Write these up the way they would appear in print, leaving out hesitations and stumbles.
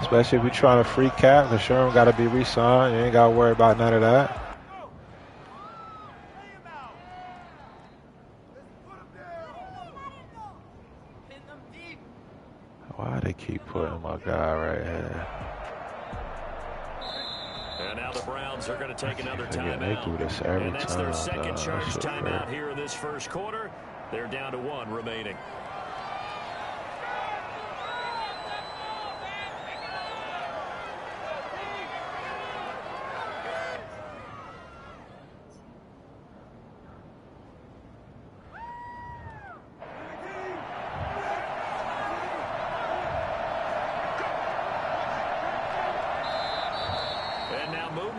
Especially if you're trying to free cap, the Sherman got to be re-signed. You ain't got to worry about none of that. Why they keep putting my guy right here? And now the Browns are going to take another timeout. They do this every and that's time. Their second charge timeout here in this first quarter. They're down to 1 remaining.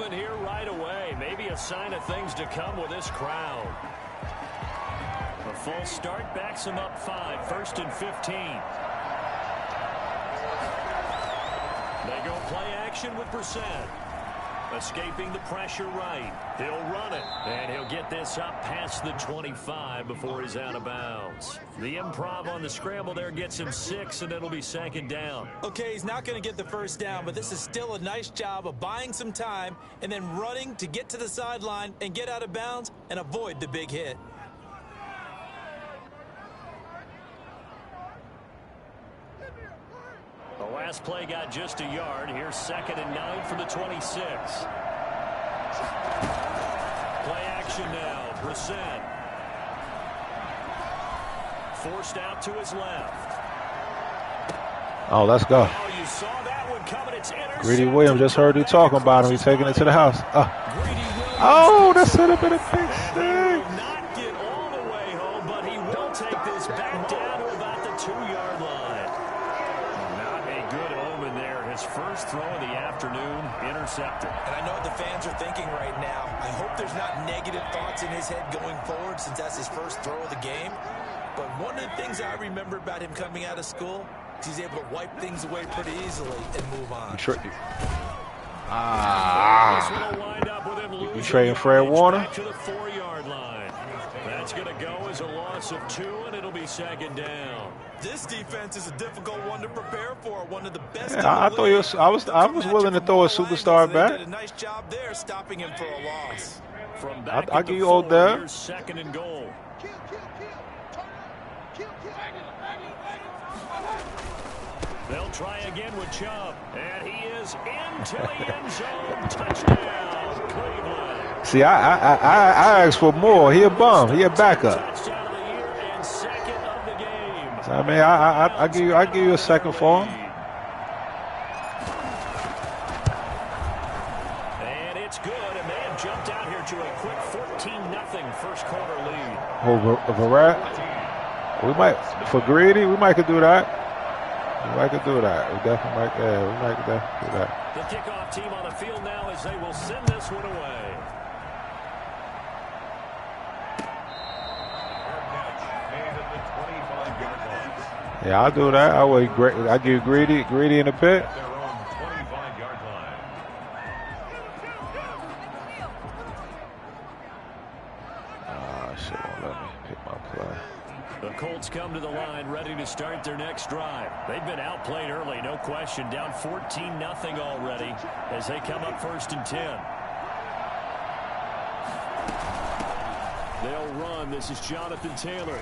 Here right away. Maybe a sign of things to come with this crowd. A full start backs him up 5. 1st and 15. They go play action with Brissett. Escaping the pressure right. He'll run it. And he'll get this up past the 25 before he's out of bounds. The improv on the scramble there gets him 6, and it'll be 2nd down. Okay, he's not going to get the first down, but this is still a nice job of buying some time and then running to get to the sideline and get out of bounds and avoid the big hit. The last play got just a yard. Here's 2nd and 9 for the 26. Play action now. Brissett. Forced out to his left. Oh, let's go. Oh, you saw that one coming. It's intercepted. Greedy Williams, just heard you talking about him. He's taking it to the house. Oh, that's set up in a big thing. Not get all the way home, but he will take this back down to about the 2-yard line. Not a good omen there. His first throw of the afternoon, intercepted. And I know what the fans are thinking right now. I hope there's not negative thoughts in his head going forward since that's his first throw of the game. But one of the things I remember about him coming out of school, he's able to wipe things away pretty easily and move on. You trading Fred Warner? To the 4-yard line. That's going to go as a loss of 2, and it'll be 2nd down. This defense is a difficult one to prepare for. One of the best. Yeah, I thought I was willing to throw a superstar back. Did a nice job there, stopping him for a loss. From back I'll give you Odell. Here's 2nd and goal. They'll try again with Chubb, and he is into the end zone. Touchdown, Cleveland. See, I asked for more. He a bum. He a backup. Touchdown of the year and 2nd of the game. So, I mean, I give you a 2nd for him. And it's good, and they have jumped out here to a quick 14-0 first quarter lead. Oh, Verrat. We might, for Greedy, we might could do that. We might could do that. We definitely might. Yeah, we might definitely do that. The kickoff team on the field now as they will send this one away. Yeah, I'll do that. I give Greedy in the pit. Shit won't let me pick my play. The Colts come to the line ready to start their next drive. They've been outplayed early, no question. Down 14-0 already as they come up 1st and 10. They'll run. This is Jonathan Taylor.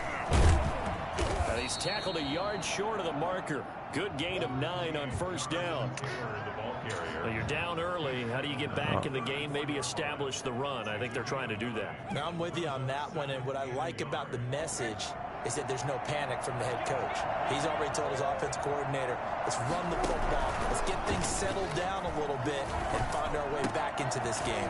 And he's tackled a yard short of the marker. Good gain of 9 on 1st down. Well, you're down early. How do you get back in the game? Maybe establish the run. I think they're trying to do that. I'm with you on that one, and what I like about the message is that there's no panic from the head coach. He's already told his offense coordinator, let's run the football, let's get things settled down a little bit and find our way back into this game.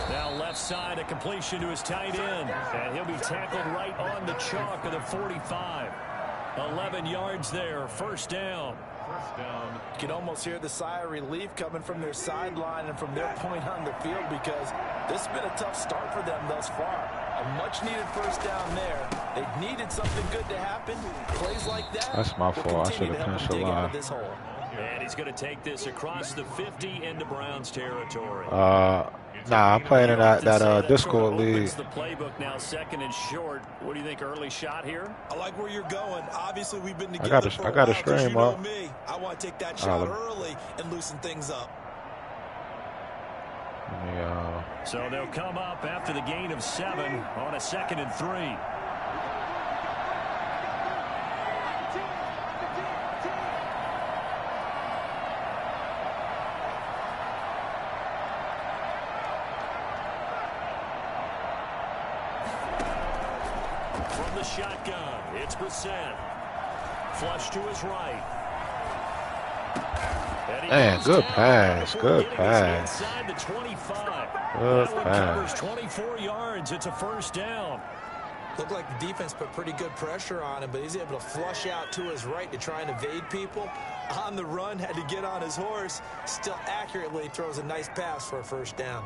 Now left side, a completion to his tight end, and he'll be tackled right on the chalk of the 45. 11 yards there, 1st down. You can almost hear the sigh of relief coming from their sideline and from their point on the field because this has been a tough start for them thus far. A much-needed 1st down there. They needed something good to happen. Plays like that. That's my fault. I should have finished the line. And he's going to take this across the 50 into Browns territory. Nah, I'm playing in that Discord league. The playbook now, second and short. What do you think? Early shot here. I like where you're going. Obviously, we've been together for a while. I got a stream up. Me. I want to take that shot early and loosen things up. So they'll come up after the gain of 7 on a 2nd and 3. From the shotgun, it's Brissett. Flush to his right. Man, good pass. Good pass. Inside the 25. Good that one pass. covers 24 yards. It's a first down. Looked like the defense put pretty good pressure on him, but he's able to flush out to his right to try and evade people. On the run, had to get on his horse. Still accurately throws a nice pass for a first down.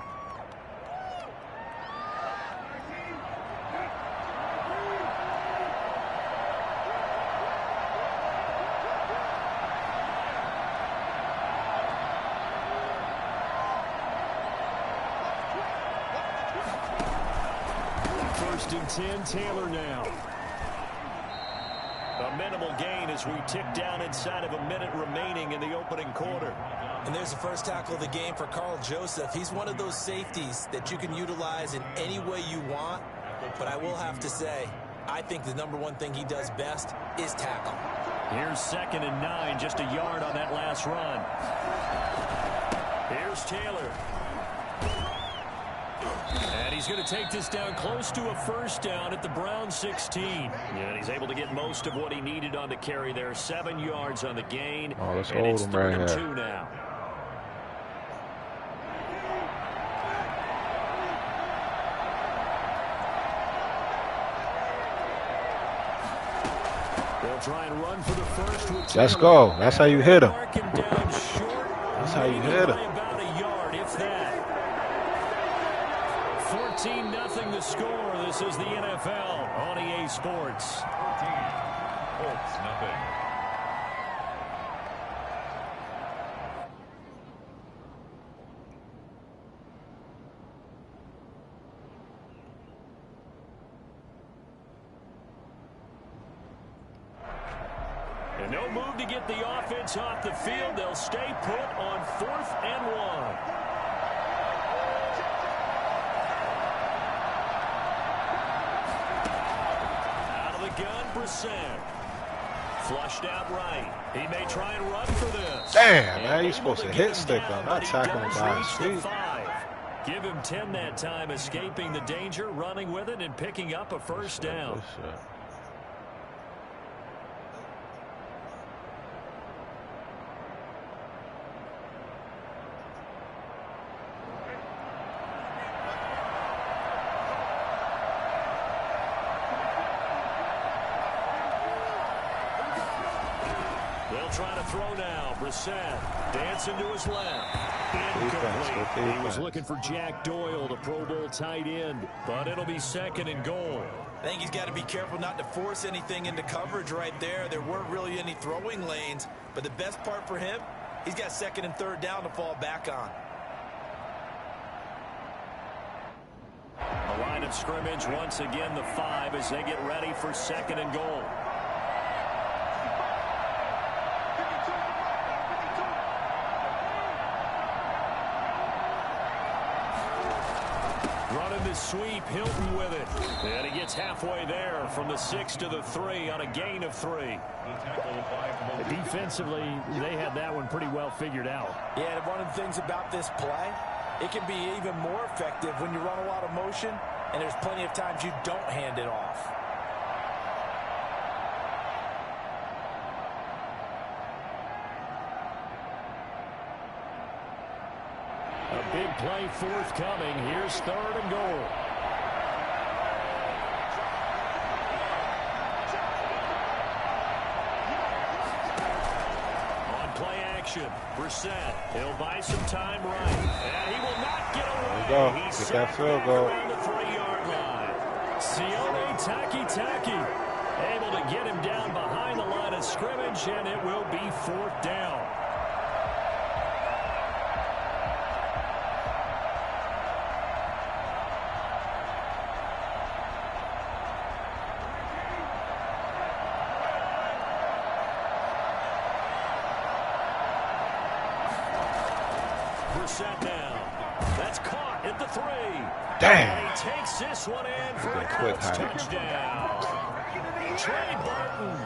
First and 10, Taylor now. A minimal gain as we tick down inside of a minute remaining in the opening quarter. And there's the first tackle of the game for Carl Joseph. He's one of those safeties that you can utilize in any way you want. But I will have to say, I think the number one thing he does best is tackle. Here's 2nd and 9, just a yard on that last run. Here's Taylor. And he's going to take this down close to a first down at the Brown 16. And he's able to get most of what he needed on the carry there. 7 yards on the gain. Oh, let's and hold it's him 3rd right and here. 2 now. They'll try and run for the first. Let's go. That's how you hit him. That's how you hit him. About a yard, if that. 14-0 the score. This is the NFL on EA Sports. 14, Colts, nothing. And no move to get the offense off the field. They'll stay put on 4th and 1. Gun, Brissett. Flushed out right. He may try and run for this. Damn, man, you're supposed to hit stick him, not tackle him by his feet. 5. Give him 10 that time, escaping the danger, running with it, and picking up a first down. They'll try to throw now. Brissett dancing to his left. Incomplete. He was looking for Jack Doyle, the Pro Bowl tight end, but it'll be 2nd and goal. I think he's got to be careful not to force anything into coverage right there. There weren't really any throwing lanes, but the best part for him, he's got 2nd and 3rd down to fall back on. A line of scrimmage once again, the 5 as they get ready for 2nd and goal. Running this sweep, Hilton with it. And he gets halfway there from the 6 to the 3 on a gain of 3. Defensively, they had that one pretty well figured out. Yeah, and one of the things about this play, it can be even more effective when you run a lot of motion, and there's plenty of times you don't hand it off. A big play forthcoming. Here's 3rd and goal. On play action, Brissett. He'll buy some time right. And he will not get away. There you go. Get that field goal. Around the 3-yard line. Sione Takitaki able to get him down behind the line of scrimmage, and it will be 4th down. for set now. That's caught at the 3. Damn. And he takes this one in for a Colts touchdown. Trey Burton,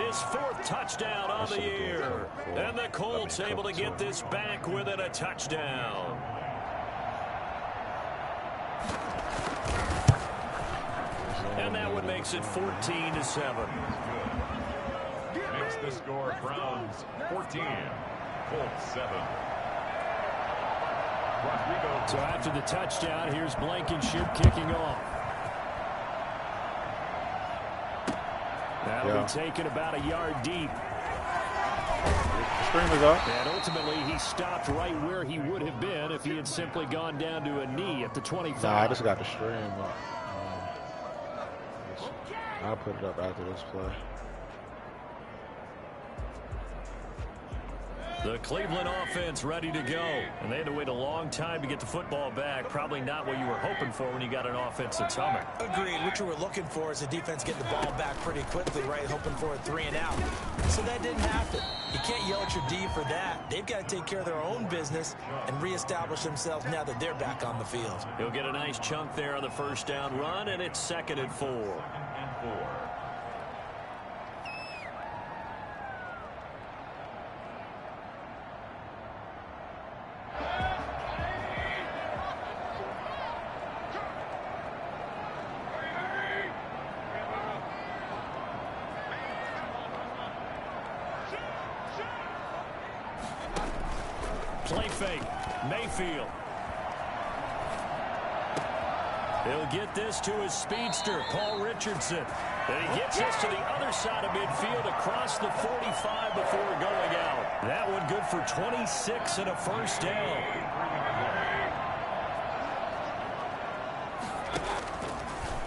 his 4th touchdown on the year. And the Colts able to get this back within a touchdown. And that one makes it 14-7. Makes the score Browns 14, Colts 7. Rodrigo. So after the touchdown, here's Blankenship kicking off. That'll be taken about a yard deep. Stream is up. And ultimately, he stopped right where he would have been if he had simply gone down to a knee at the 25. Nah, I just got the stream up. I'll put it up after this play. The Cleveland offense ready to go. And they had to wait a long time to get the football back. Probably not what you were hoping for when you got an offense that's humming. Agreed. What you were looking for is the defense getting the ball back pretty quickly, right? Hoping for a 3 and out. So that didn't happen. You can't yell at your D for that. They've got to take care of their own business and reestablish themselves now that they're back on the field. He'll get a nice chunk there on the first down run, and it's 2nd and 4. Play fake. Mayfield. He'll get this to his speedster, Paul Richardson. And he gets this to the other side of midfield across the 45 before going out. That one good for 26 and a first down.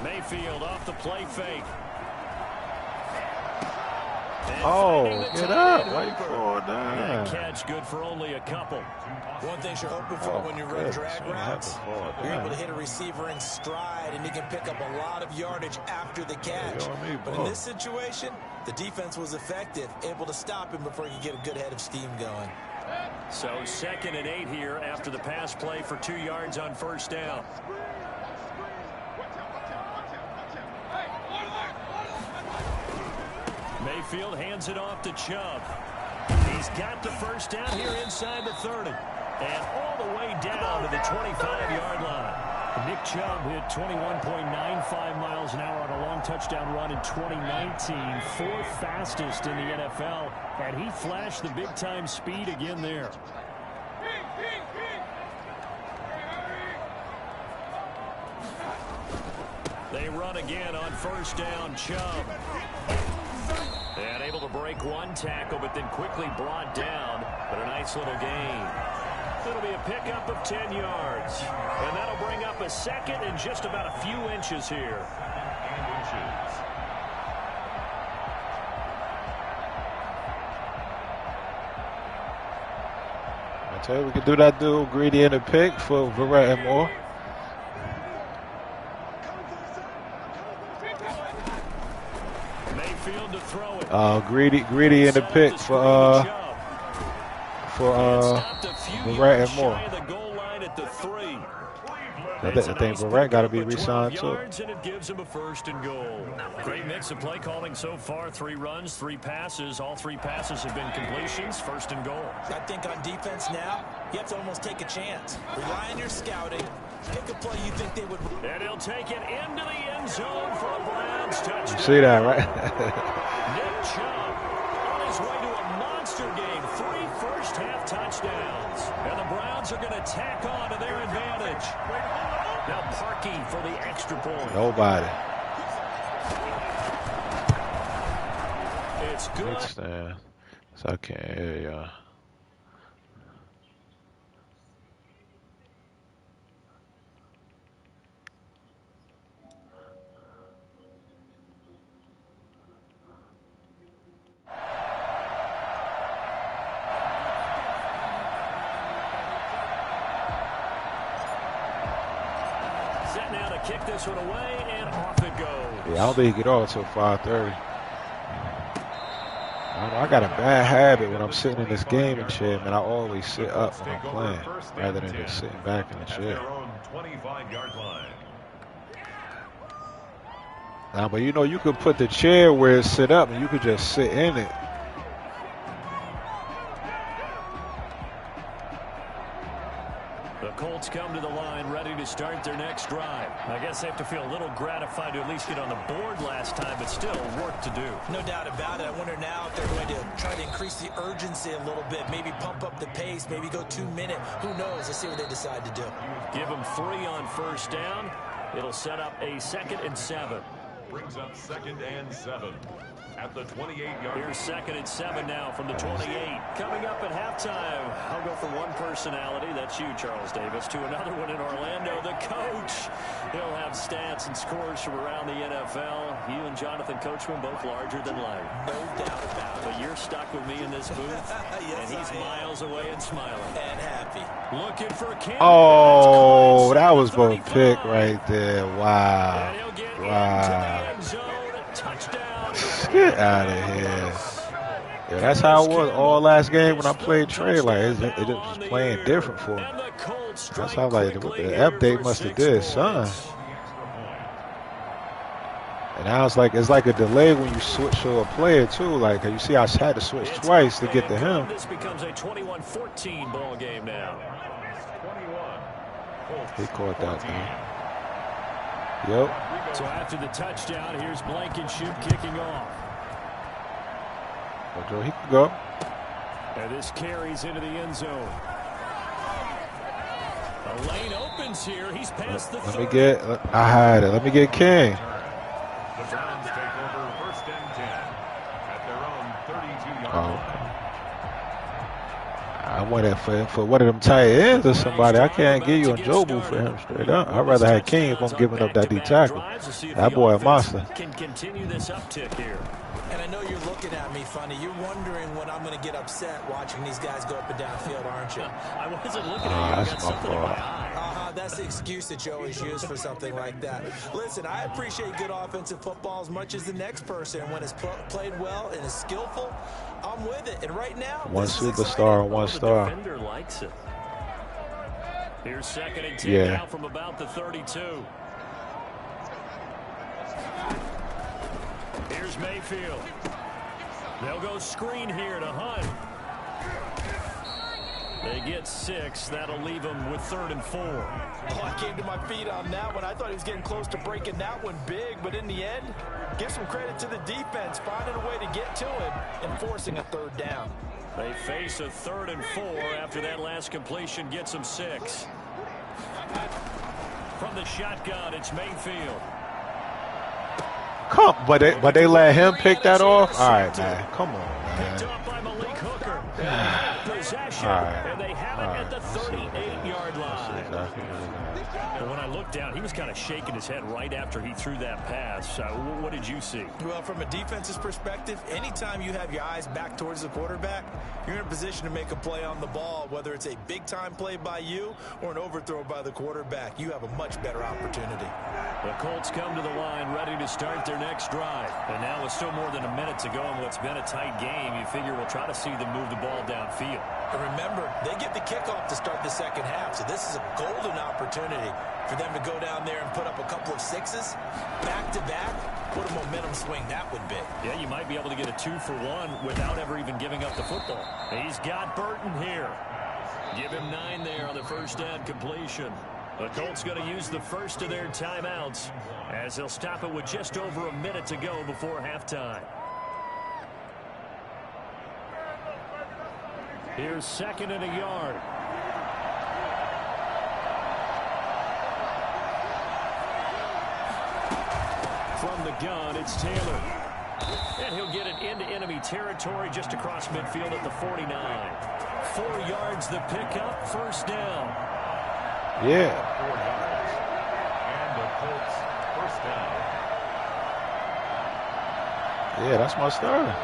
Mayfield off the play fake. Oh, get up. Why you falling down? That catch good for only a couple. One thing you're hoping for when you run drag routes, you're able to hit a receiver in stride, and he can pick up a lot of yardage after the catch. But in this situation, the defense was effective, able to stop him before he could get a good head of steam going. So 2nd and 8 here after the pass play for 2 yards on first down. Mayfield hands it off to Chubb. He's got the first down here inside the 30. And all the way down to the 25-yard line. Nick Chubb hit 21.95 miles an hour on a long touchdown run in 2019. 4th fastest in the NFL. And he flashed the big-time speed again there. They run again on first down. Chubb. And able to break one tackle, but then quickly brought down. But a nice little gain. It'll be a pickup of 10 yards. And that'll bring up a 2nd and just about a few inches here. I tell you, we can do that dude Greedy in the pick for Verrett and Moore. Mayfield to throw it. Greedy in the pick for Verrett and Moore. I think Verrett got to be re-signed too. And it gives him a 1st and goal. Great mix of play calling so far. 3 runs, 3 passes. All 3 passes have been completions. 1st and goal. I think on defense now, you have to almost take a chance. Rely on your scouting. Pick a play you think they would. And he'll take it into the end zone for a Browns touchdown. You see that, right? Nick Chubb on his way to a monster game. 3 first-half touchdowns. And the Browns are going to tack on to their advantage. Now Parkey for the extra point. Nobody. It's good. Stand. So I can't hear y'all. Set now to kick this one away, and off it goes. Yeah, I don't think he get off until 5:30. I got a bad habit when I'm sitting in this gaming chair, man. I always sit up when I'm playing rather than just sitting back in the chair. Nah, but you know, you could put the chair where it sit up and you could just sit in it. The Colts come to the line ready to start their next drive. I guess they have to feel a little gratified to at least get on the board last time, but still work to do. No doubt about it. I wonder now if they're going to try to increase the urgency a little bit, maybe pump up the pace, maybe go 2 minute. Who knows? Let's see what they decide to do. Give them 3 on first down. It'll set up a 2nd and 7. Brings up 2nd and 7 at the 28-yard. Here's 2nd and 7 now from the 28. Coming up at halftime, I'll go from one personality, that's you, Charles Davis, to another one in Orlando, the coach. He'll have stats and scores from around the NFL. You and Jonathan Coachman both larger than life. No doubt about it. But you're stuck with me in this booth, yes, and he's miles away and smiling. And happy. Looking for Campbell. Oh, that was a pick right there. Wow. Wow. Touchdown. Get out of here. Yeah, that's how it was all last game when I played Trey. Like, it was playing different for me. That's how, like, the update must have did, son. And now it's like a delay when you switch to a player, too. Like, you see, I had to switch twice to get to him. This becomes a 21-14 ball game now. He caught that, man. Yep. So after the touchdown, here's Blankenship kicking off. Oh, Joe, he can go. And this carries into the end zone. The lane opens here. He's past the 30. I had it. Let me get King. The Browns take over 1st and 10 at their own 32-yard line. I went in for one of them tight ends or somebody. I can't give you a Jobu for him straight up. I'd rather have King if I'm giving up that D tackle. That boy a monster. Can continue this uptick here. And I know you're looking at me funny. You're wondering when I'm going to get upset watching these guys go up and down field, aren't you? I wasn't looking at you. I got something in my eye. That's the excuse that you always use for something like that. Listen, I appreciate good offensive football as much as the next person. When it's played well and is skillful, I'm with it. And right now, one superstar and one star. The defender likes it. Here's 2nd and 10 now from about the 32. Here's Mayfield. They'll go screen here to Hunt. They get 6. That'll leave them with 3rd and 4. Oh, I came to my feet on that one. I thought he was getting close to breaking that one big, but in the end, give some credit to the defense, finding a way to get to him and forcing a 3rd down. They face a 3rd and 4 after that last completion gets them 6. From the shotgun, it's Mayfield. But they let him pick that off? All right, man. Come on, man. Picked up by Malik Hooker. Possession, and they have it at the 38-yard line. And when I looked down, he was kind of shaking his head right after he threw that pass. What did you see? Well, from a defense's perspective, anytime you have your eyes back towards the quarterback, you're in a position to make a play on the ball, whether it's a big-time play by you or an overthrow by the quarterback. You have a much better opportunity. The Colts come to the line ready to start their next drive. And now with still more than a minute to go in what's been a tight game, you figure we'll try to see them move the ball downfield. And remember, they get the kickoff to start the second half, so this is a golden opportunity for them to go down there and put up a couple of 6s back-to-back. What a momentum swing that would be. Yeah, you might be able to get a 2-for-1 without ever even giving up the football. He's got Burton here. Give him 9 there on the first down completion. The Colts going to use the first of their timeouts as they'll stop it with just over a minute to go before halftime. Here's 2nd and a yard. From the gun, it's Taylor. And he'll get it into enemy territory just across midfield at the 49. 4 yards the pickup, first down. Yeah. 4 yards. And the Colts first down. Yeah, that's my starter.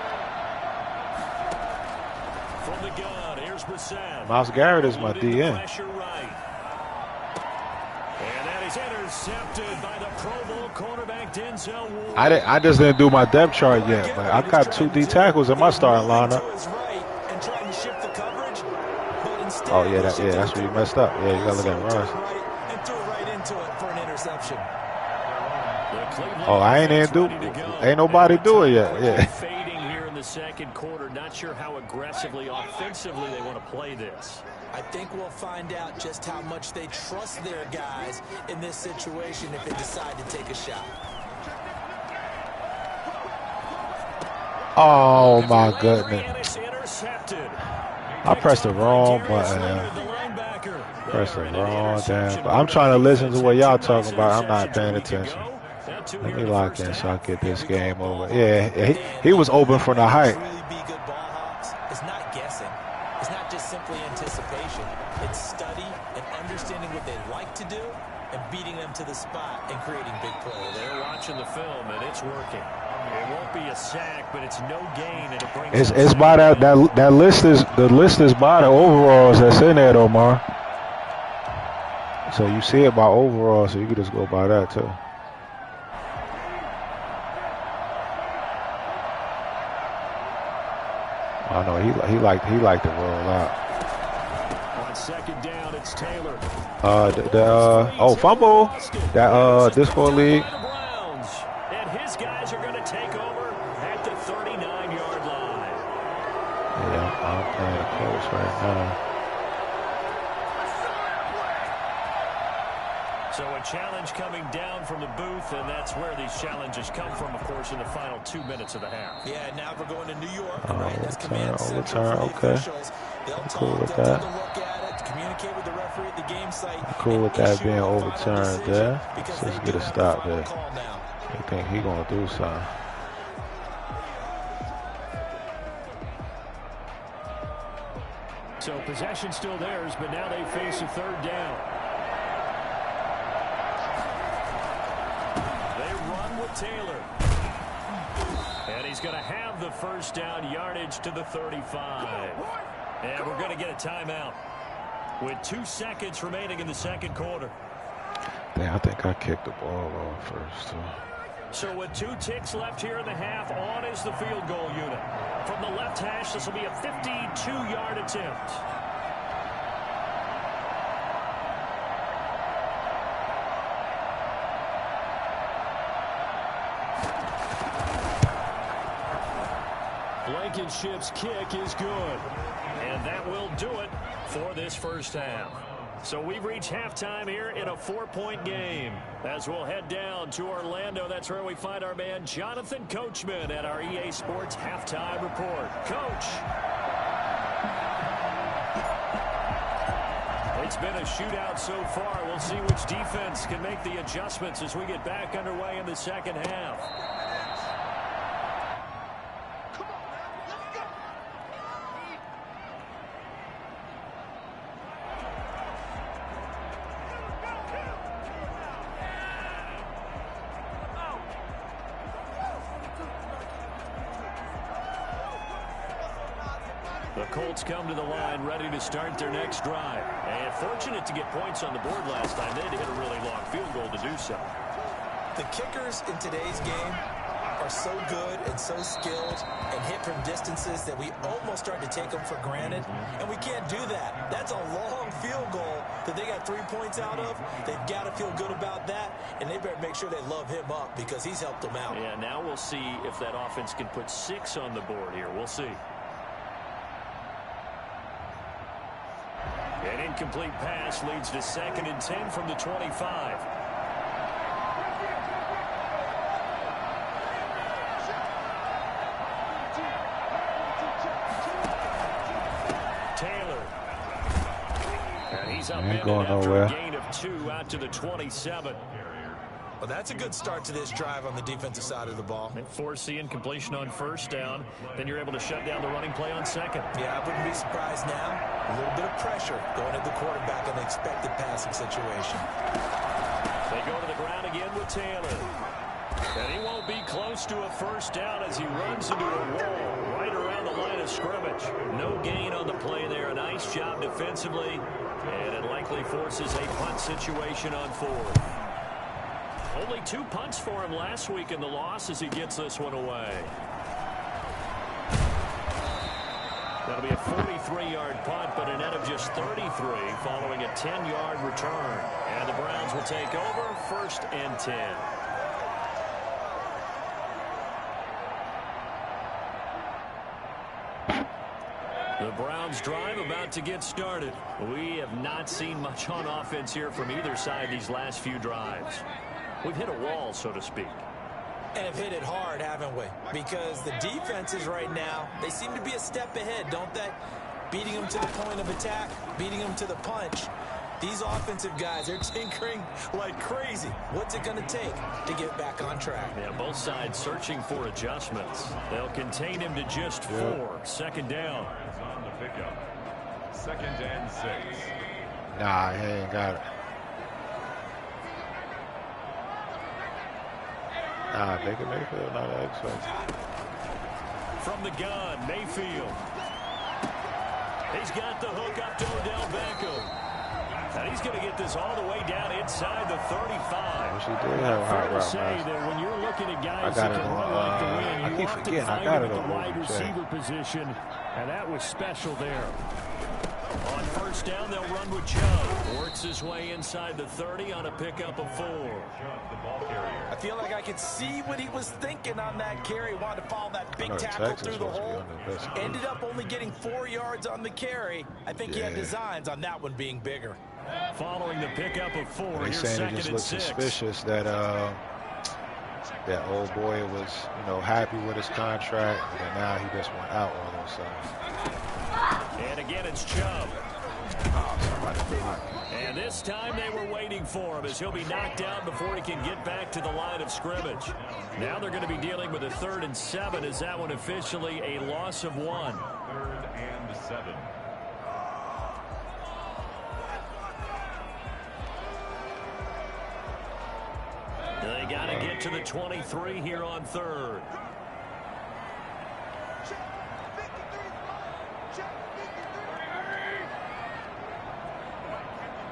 From the gun, here's Brissett. Myles Garrett is my DN. Pressure right. And that is Intercepted by the Pro Bowl cornerback Denzel Ward. I just didn't do my depth chart yet, but I got 2 D tackles in my starting lineup. Oh yeah, that's where you messed up. Yeah, you gotta look at runs. And threw it right into it for an interception. Oh, ain't nobody do it yet. Yeah. Fading here in the second quarter. Not sure how aggressively, offensively they want to play this. I think we'll find out just how much they trust their guys in this situation if they decide to take a shot. Oh my goodness. I pressed the wrong button. Press the wrong damn button. I'm trying to listen to what y'all talking about. I'm not paying attention. Let me lock in so I get this game over. Yeah, he was open from the height. Really be good ball hawks. It's not guessing. It's not just simply anticipation. It's study and understanding what they like to do and beating them to the spot and creating big plays. They're watching the film and it's working. It won't be a sack, but it's no gain, and it brings. It's by that list is the list is by the overalls that's in there, Omar. So you see it by overall, so you can just go by that too. I know he liked to roll out. On second down, it's Taylor. Fumble. That Discord League. And his guys are going to take over at the 39-yard line. Yeah, I'm playing close right now. So a challenge coming down from the booth, and that's where these challenges come from, of course, in the final 2 minutes of the half. Yeah, now we're going to New York. Overturn, okay. I'm cool with that. I'm cool with that being overturned there. So let's get a stop there. I think he's going to do something. So possession still theirs, but now they face a third down. Taylor. And he's going to have the first down, yardage to the 35. And we're going to get a timeout with 2 seconds remaining in the second quarter. Damn, I think I kicked the ball off first, too. So with 2 ticks left here in the half, on is the field goal unit. From the left hash, this will be a 52-yard attempt. Blankenship's kick is good. And that will do it for this first half. So we've reached halftime here in a 4-point game. As we'll head down to Orlando, that's where we find our man Jonathan Coachman at our EA Sports Halftime Report. Coach. It's been a shootout so far. We'll see which defense can make the adjustments as we get back underway in the second half. The Colts come to the line ready to start their next drive. And fortunate to get points on the board last time. They had to hit a really long field goal to do so. The kickers in today's game are so good and so skilled and hit from distances that we almost start to take them for granted. And we can't do that. That's a long field goal that they got 3 points out of. They've got to feel good about that. And they better make sure they love him up because he's helped them out. Yeah, now we'll see if that offense can put 6 on the board here. We'll see. An incomplete pass leads to 2nd and 10 from the 25. Taylor. And he's up ain't going nowhere. A gain of 2 out to the 27. Well, that's a good start to this drive on the defensive side of the ball. And force the incompletion on first down. Then you're able to shut down the running play on second. Yeah, I wouldn't be surprised now. A little bit of pressure going at the quarterback in the expected passing situation. They go to the ground again with Taylor. And he won't be close to a first down as he runs into a wall right around the line of scrimmage. No gain on the play there. A nice job defensively. And it likely forces a punt situation on 4th. Only 2 punts for him last week in the loss as he gets this one away. That'll be a 43-yard punt, but a net of just 33 following a 10-yard return. And the Browns will take over 1st and 10. The Browns drive about to get started. We have not seen much on offense here from either side these last few drives. We've hit a wall, so to speak. And have hit it hard, haven't we? Because the defenses right now, they seem to be a step ahead, don't they? Beating them to the point of attack, beating them to the punch. These offensive guys, they're tinkering like crazy. What's it going to take to get back on track? Yeah, both sides searching for adjustments. They'll contain him to just 4. 2nd down. Is on the pickup. 2nd and 6. Nah, he ain't got it. Nah, Baker Mayfield, not an X-Factor. From the gun, Mayfield. He's got the hook up to Odell Beckham. And he's going to get this all the way down inside the 35. Wish he did have a hot route, say man. that when you're looking at guys I got that it can on, run like the wind, I you keep often forgetting, I find got them it at the on wide Movie Check. receiver position, and that was special there. On 1st down, they'll run with Chubb. Works his way inside the 30 on a pickup of 4. Chubb, the ball carrier. I feel like I could see what he was thinking on that carry. Wanted to follow that big know tackle Texas through the supposed to be hole. on the best of Ended up only getting 4 yards on the carry. I think he had Yeah. designs on that one being bigger. Following the pickup of 4, They here's saying it 2nd just and looks 6. suspicious that that old boy was, happy with his contract, and now he just went out all of a sudden. And again, it's Chubb. Oh, somebody blocked. And this time they were waiting for him as he'll be knocked out before he can get back to the line of scrimmage. Now they're going to be dealing with a 3rd and 7 as that one officially a loss of 1. 3rd and 7. They got to get to the 23 here on 3rd.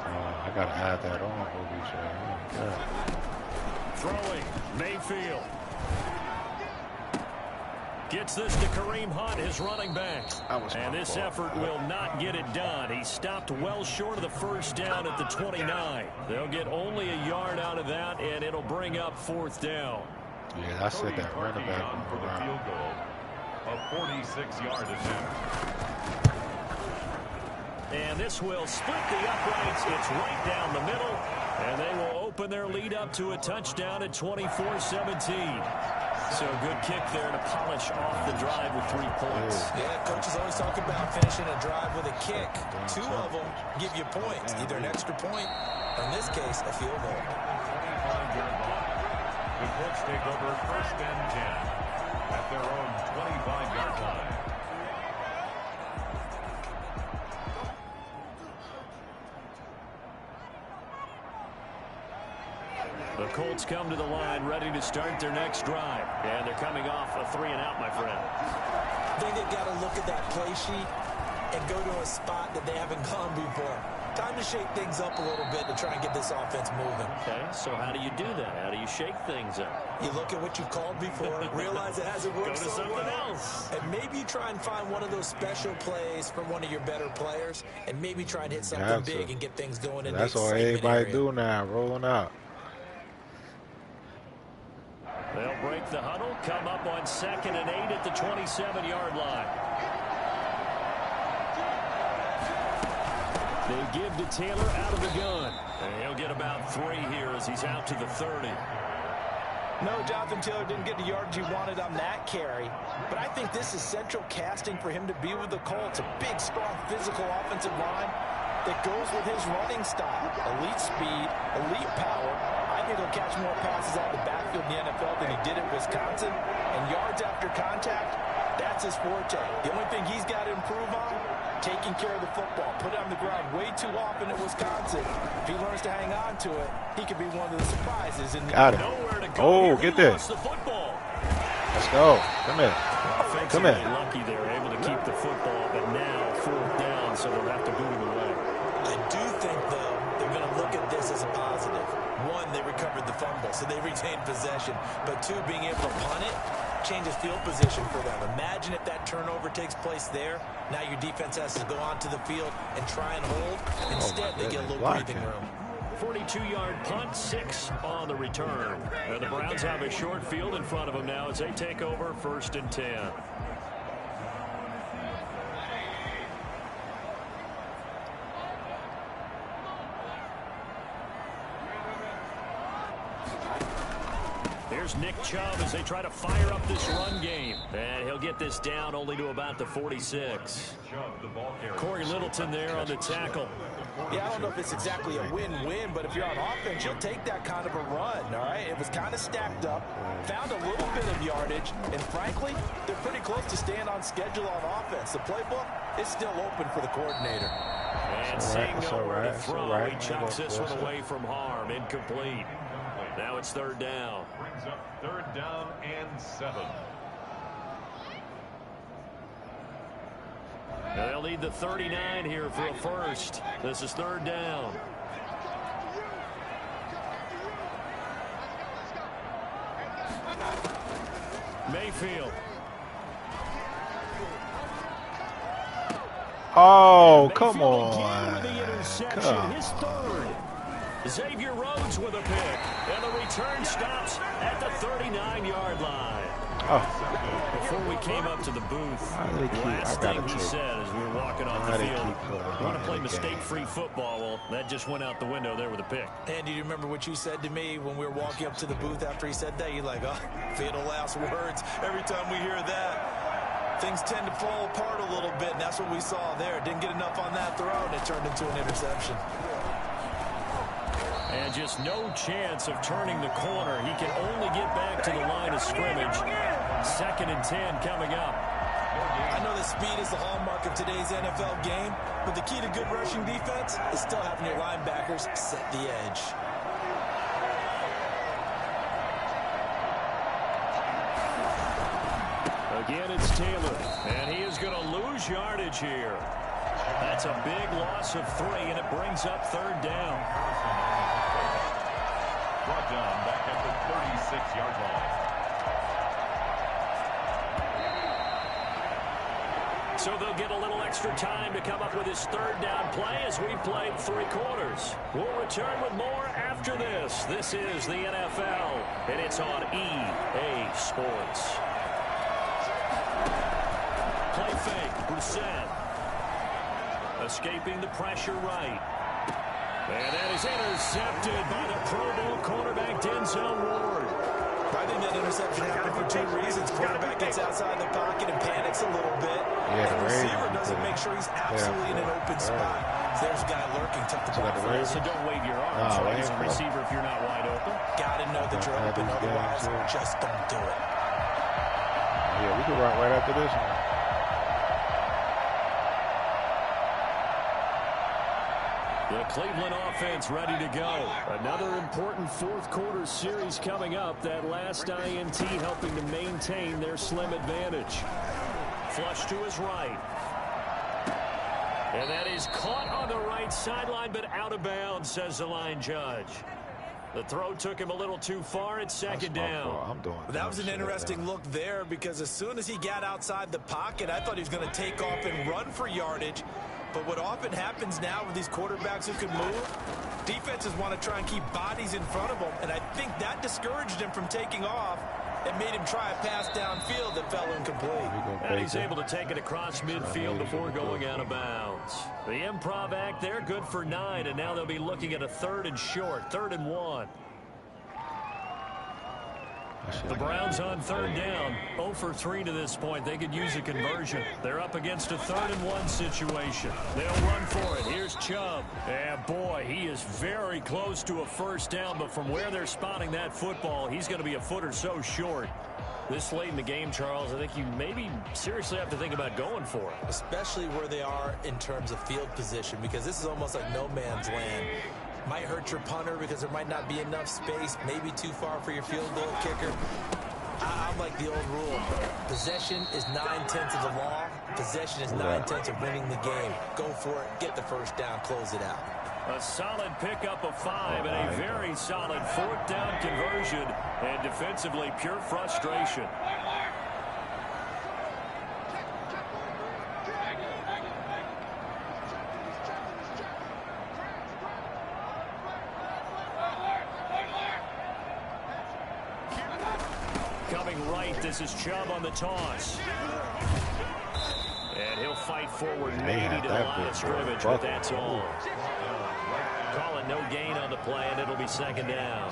I gotta add that on, OBJ. Throwing, Mayfield. Gets this to Kareem Hunt, his running back. And this effort will not get it done. He stopped well short of the 1st down at the 29. They'll get only a yard out of that, and it'll bring up 4th down. Yeah, I said that running back on for the field goal. A 46-yard attempt. And this will split the uprights. It's right down the middle. And they will open their lead up to a touchdown at 24-17. So a good kick there to polish off the drive with 3 points. Yeah, coaches always talk about finishing a drive with a kick. 2 of them give you points, either an extra point, or in this case, a field goal. 25-yard line. The Colts take over 1st and 10 at their own 25-yard line. The Colts come to the line ready to start their next drive. And they're coming off a 3-and-out, my friend. I think they've got to look at that play sheet and go to a spot that they haven't gone before. Time to shake things up a little bit to try and get this offense moving. Okay, so how do you do that? How do you shake things up? You look at what you called before, realize it hasn't worked Go to so something well, else. and maybe you try and find one of those special plays from one of your better players, and maybe try and hit something big and get things going in the That's all excitement everybody area. do now, rolling out. They'll break the huddle, come up on 2nd and 8 at the 27-yard line. They give to Taylor out of the gun. And he'll get about 3 here as he's out to the 30. No, Jonathan Taylor didn't get the yardage he wanted on that carry, but I think this is central casting for him to be with the Colts. A big, strong, physical offensive line that goes with his running style. Elite speed, elite power. I think he'll catch more passes out of the backfield in the NFL than he did at Wisconsin. And yards after contact, that's his forte. The only thing he's got to improve on, taking care of the football. Put it on the ground way too often at Wisconsin. If he learns to hang on to it, he could be one of the surprises. In the Got it. Nowhere to go. Oh, He get this. lost the football. Let's go. Come here. Come Offensively here. lucky they were able to keep the football, but now 4th down, so they'll have to boot it away. I do think, though, they're going to look at this as a positive. One, they recovered the fumble, so they retained possession. But two, being able to punt it changes field position for them. Imagine if that turnover takes place there. Now your defense has to go onto the field and try and hold. Instead, they get a little breathing room. 42-yard punt, 6 on the return. And the Browns have a short field in front of them now as they take over 1st and 10. Here's Nick Chubb as they try to fire up this run game. And he'll get this down only to about the 46. Corey Littleton there on the tackle. Yeah, I don't know if it's exactly a win-win, but if you're on offense, you'll take that kind of a run, all right? It was kind of stacked up, found a little bit of yardage, and frankly, they're pretty close to staying on schedule on offense. The playbook is still open for the coordinator. And seeing nowhere to throw, he chucks this one away from harm. Incomplete. Now it's 3rd down. Brings up 3rd down and 7. Now they'll need the 39 here for a first. This is 3rd down. Mayfield. Oh, come on. His 3rd. Xavier Rhodes with a pick. And the return stops at the 39-yard line. Oh. Before we came up to the booth, last thing he said as we were walking off the field, I want to play mistake-free football. Well, that just went out the window there with a pick. And do you remember what you said to me when we were walking up to the booth after he said that? You're like, oh, fatal last words. Every time we hear that, things tend to fall apart a little bit, and that's what we saw there. Didn't get enough on that throw, and it turned into an interception. And just no chance of turning the corner. He can only get back to the line of scrimmage. 2nd and 10 coming up. I know that speed is the hallmark of today's NFL game, but the key to good rushing defense is still having your linebackers set the edge. Again, it's Taylor, and he is going to lose yardage here. That's a big loss of 3, and it brings up 3rd down. Brought down back at the 36-yard line. So they'll get a little extra time to come up with his 3rd down play as we've played 3 quarters. We'll return with more after this. This is the NFL, and it's on EA Sports. Play fake, Brissett. Escaping the pressure right. And that is intercepted by the Pro Bowl cornerback Denzel Ward. I think that interception happened for 2 reasons. Quarterback gets outside the pocket and panics a little bit. Yeah, the receiver doesn't make sure he's absolutely in an open spot. So there's a guy lurking, took the ball from him. So don't wave your arms right as a receiver if you're not wide open. Got to know that you're open, otherwise just don't do it. Yeah, we can rock right after this one. The Cleveland offense ready to go. Another important 4th quarter series coming up. That last INT helping to maintain their slim advantage. Flush to his right. And that is caught on the right sideline, but out of bounds, says the line judge. The throw took him a little too far. It's 2nd down. That was an interesting look there because as soon as he got outside the pocket, I thought he was going to take off and run for yardage. But what often happens now with these quarterbacks who can move, defenses want to try and keep bodies in front of them, and I think that discouraged him from taking off and made him try a pass downfield that fell incomplete. And he's able to take it across midfield before going out of bounds. The improv act there, good for 9, and now they'll be looking at a 3rd and short, 3rd and 1. The Browns on 3rd down, 0 for 3 to this point. They could use a conversion. They're up against a 3rd and 1 situation. They'll run for it. Here's Chubb. And boy, he is very close to a 1st down, but from where they're spotting that football, he's going to be a foot or so short. This late in the game, Charles, I think you maybe seriously have to think about going for it. Especially where they are in terms of field position, because this is almost like no man's land. Might hurt your punter because there might not be enough space, maybe too far for your field goal kicker. I'm like the old rule. Possession is 9/10 of the law. Possession is 9/10 of winning the game. Go for it, get the 1st down, close it out. A solid pickup of 5 and a very solid 4th down conversion, and defensively pure frustration. Coming right, this is Chubb on the toss. And he'll fight forward, maybe to the line of scrimmage, but that's all. Calling no gain on the play, and it'll be 2nd down.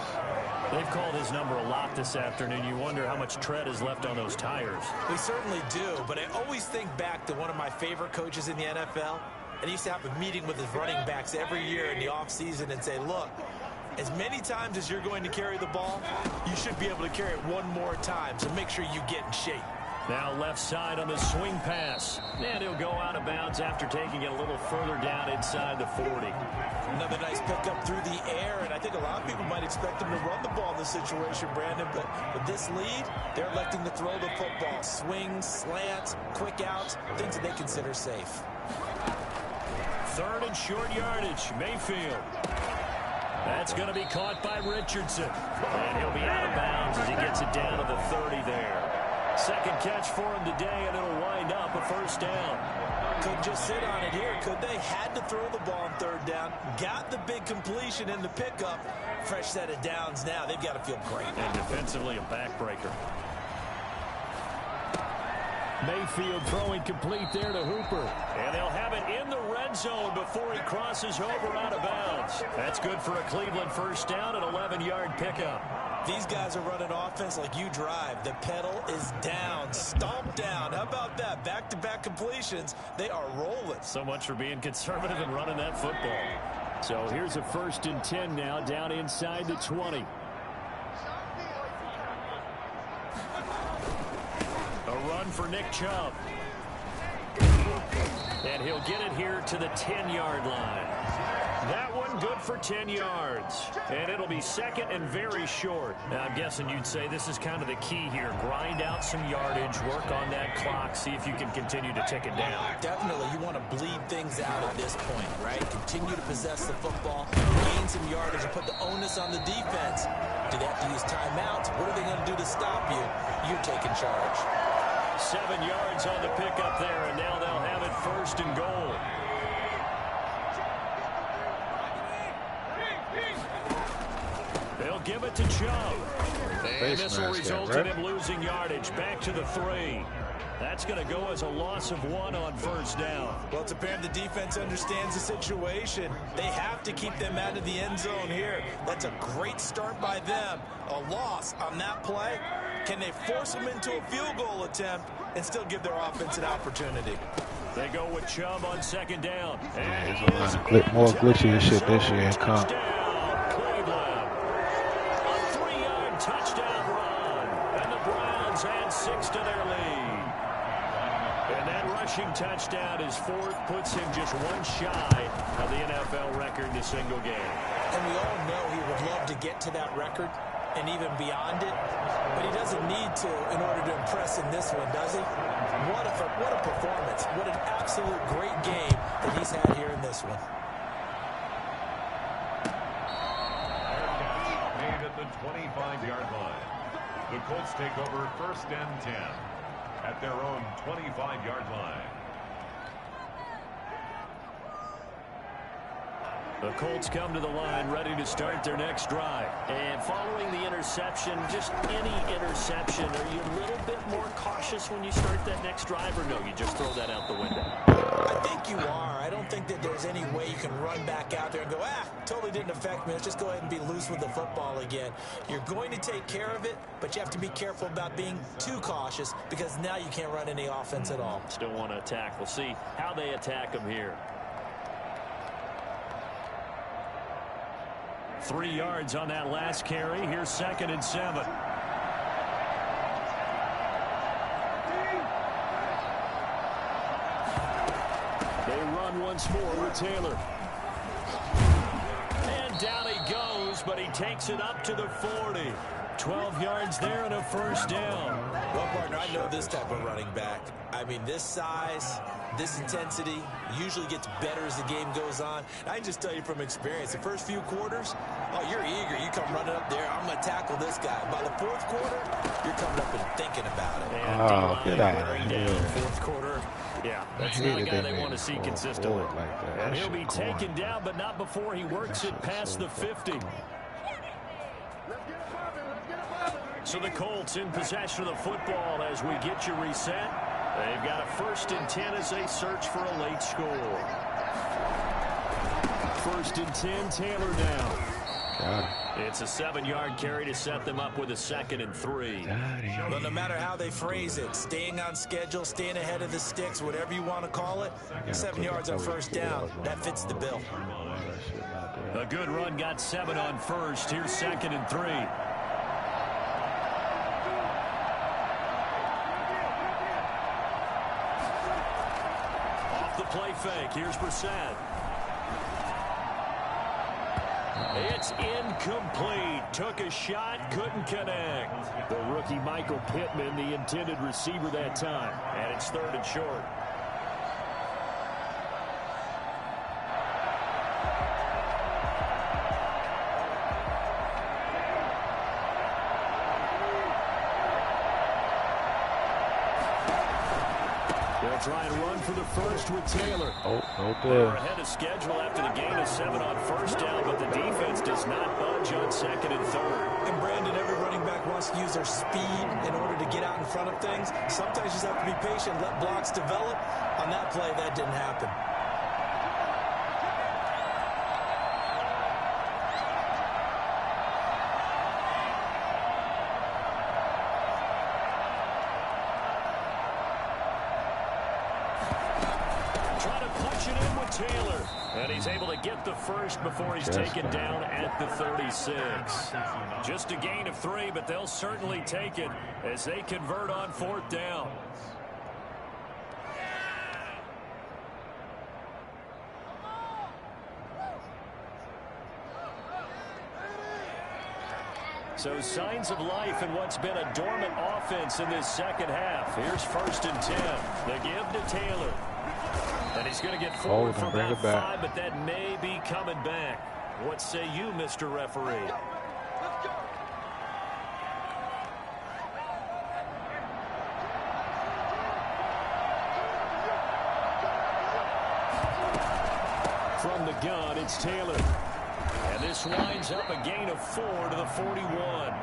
They've called his number a lot this afternoon. You wonder how much tread is left on those tires. We certainly do, but I always think back to one of my favorite coaches in the NFL, and he used to have a meeting with his running backs every year in the offseason and say, look, as many times as you're going to carry the ball, you should be able to carry it one more time, so make sure you get in shape. Now left side on the swing pass. And he'll go out of bounds after taking it a little further down inside the 40. Another nice pickup through the air, and I think a lot of people might expect him to run the ball in this situation, Brandon, but with this lead, they're electing to throw the football. Swings, slants, quick outs, things that they consider safe. 3rd and short yardage, Mayfield. That's going to be caught by Richardson. And he'll be out of bounds as he gets it down to the 30 there. 2nd catch for him today, and it'll wind up a 1st down. Couldn't just sit on it here, could they? Had to throw the ball on 3rd down. Got the big completion in the pickup. Fresh set of downs now. They've got to feel great. And defensively, a backbreaker. Mayfield throwing complete there to Hooper. And they'll have it in the red zone before he crosses over out of bounds. That's good for a Cleveland 1st down, an 11-yard pickup. These guys are running offense like you drive. The pedal is down, stomped down. How about that? Back-to-back completions. They are rolling. So much for being conservative and running that football. So here's a 1st and 10 now, down inside the 20. A run for Nick Chubb. And he'll get it here to the 10-yard line. That one good for 10 yards. And it'll be 2nd and very short. Now, I'm guessing you'd say this is kind of the key here. Grind out some yardage, work on that clock, see if you can continue to tick it down. Definitely. You want to bleed things out at this point, right? Continue to possess the football, gain some yardage, and put the onus on the defense. Do they have to use timeouts? What are they going to do to stop you? You're taking charge. 7 yards on the pickup there, and now they'll have it 1st and goal. They'll give it to Chubb. And this will result in him losing yardage. Back to the 3. That's going to go as a loss of 1 on 1st down. Well, it's apparent the defense understands the situation. They have to keep them out of the end zone here. That's a great start by them. A loss on that play. Can they force them into a field goal attempt and still give their offense an opportunity? They go with Chubb on 2nd down. And he's on more glitchy and shit this year. Come. Cleveland. A 3-yard touchdown run. And the Browns add 6 to their lead. And that rushing touchdown is 4th, puts him just 1 shy of the NFL record in a single game. And we all know he would love to get to that record and even beyond it, but he doesn't need to in order to impress in this one, does he? What a performance. What an absolute great game that he's had here in this one. Made at the 25-yard line. The Colts take over 1st and 10 at their own 25-yard line. The Colts come to the line ready to start their next drive. And following the interception, just any interception, are you a little bit more cautious when you start that next drive, or no, you just throw that out the window? I think you are. I don't think that there's any way you can run back out there and go, totally didn't affect me. Let's just go ahead and be loose with the football again. You're going to take care of it, but you have to be careful about being too cautious because now you can't run any offense at all. Still want to attack. We'll see how they attack them here. 3 yards on that last carry. Here's 2nd and 7. They run once more with Taylor. And down he goes, but he takes it up to the 40. 12 yards there and a first down. Well, partner, I know this type of running back. I mean, this size, this intensity usually gets better as the game goes on. I can just tell you from experience, the first few quarters, oh, you're eager. You come running up there, I'm going to tackle this guy. By the fourth quarter, you're coming up and thinking about it. Oh, get out of here. Fourth quarter. Yeah, that's not a guy they want to see consistently. Like and he'll be taken down, but not before he works it past the 50. So the Colts in possession of the football as we get you reset. They've got a 1st and 10 as they search for a late score. 1st and 10, Taylor now. Got it. It's a 7-yard carry to set them up with a 2nd and 3. But no matter how they phrase it, staying on schedule, staying ahead of the sticks, whatever you want to call it, 7 yards on 1st down, that fits the bill. A good run got 7 on 1st. Here's 2nd and 3. Play fake. Here's Brissett. It's incomplete. Took a shot, couldn't connect. The rookie Michael Pittman, the intended receiver that time. And it's 3rd and short. They'll try and run for the 1st with Taylor. Oh, no They're good. ahead of schedule after the gain of 7 on 1st down, but the defense does not budge on 2nd and 3rd. And Brandon, every running back wants to use their speed in order to get out in front of things. Sometimes you just have to be patient, let blocks develop. On that play, that didn't happen. Taylor, and he's able to get the 1st before he's taken down at the 36. Just a gain of 3, but they'll certainly take it as they convert on 4th down. So signs of life in what's been a dormant offense in this 2nd half. Here's 1st and 10. The give to Taylor. And he's going to get forward for about 5, but that may be coming back. What say you, Mr. Referee? From the gun, it's Taylor. And this winds up a gain of 4 to the 41.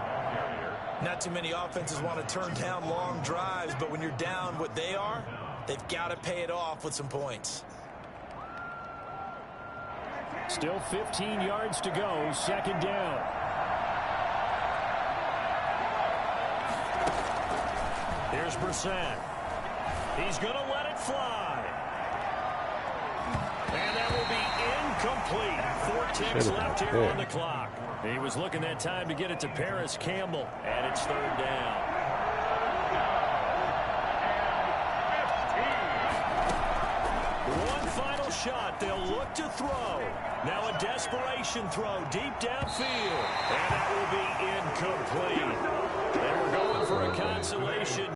Not too many offenses want to turn down long drives, but when you're down what they are, they've got to pay it off with some points. Still 15 yards to go, 2nd down. Here's Brissett. He's going to let it fly. And that will be incomplete. 4 ticks left here on the clock. He was looking that time to get it to Paris Campbell, and it's 3rd down. One final shot. They'll look to throw. Now a desperation throw deep downfield. And that will be incomplete. They were going for a consolation.